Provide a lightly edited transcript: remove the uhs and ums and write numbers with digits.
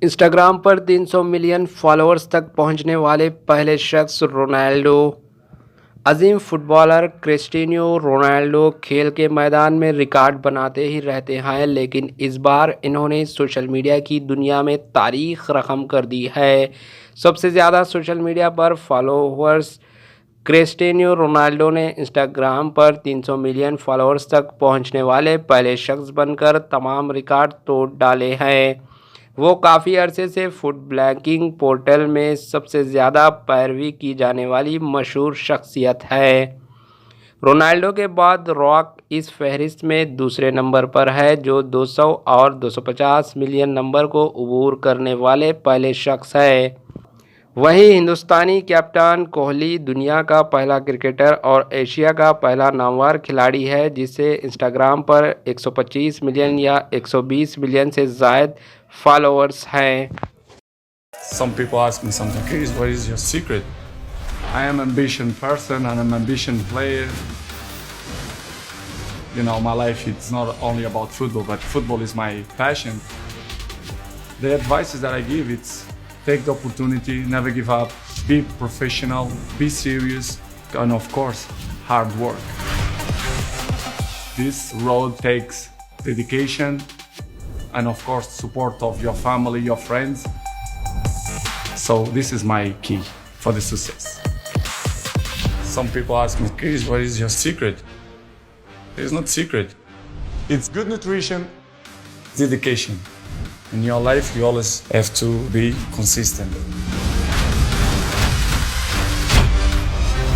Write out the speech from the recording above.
Instagram पर 300 million followers तक पहुंचने वाले पहले शख्स रोनाल्डो। अजीम फुटबॉलर क्रिस्टियानो रोनाल्डो खेल के मैदान में रिकॉर्ड बनाते ही रहते हैं, लेकिन इस बार इन्होंने सोशल मीडिया की दुनिया में तारीख रकम कर दी है। सबसे ज़्यादा सोशल मीडिया पर फॉलोअर्स क्रिस्टियानो रोनाल्डो ने इंस्टाग्राम पर 300 मिलियन फॉलोअर्स तक पहुंचने वाले पहले शख्स बनकर तमाम रिकॉर्ड तोड़ डाले हैं। वो काफ़ी अरसे से फूड ब्लॉगिंग पोर्टल में सबसे ज़्यादा पैरवी की जाने वाली मशहूर शख्सियत है। रोनाल्डो के बाद रॉक इस फहरिस्त में दूसरे नंबर पर है, जो 200 और 250 मिलियन नंबर को अबूर करने वाले पहले शख्स है। वहीं हिंदुस्तानी कैप्टन कोहली दुनिया का पहला क्रिकेटर और एशिया का पहला नामवर खिलाड़ी है, जिसे इंस्टाग्राम पर 125 मिलियन या 120 मिलियन से ज़ायद फॉलोअर्स हैं। Some people ask me sometimes, Chris, what is your secret? I am an ambition person and I'm an ambition player. You know, my life it's not only about football, but football is my passion. The advices that I give, it's take the opportunity, never give up, be professional, be serious, and of course, hard work. This road takes dedication and of course support of your family, your friends. So this is my key for the success. Some people ask me, Chris, what is your secret? It's not secret. It's good nutrition, dedication. In your life, you always have to be consistent.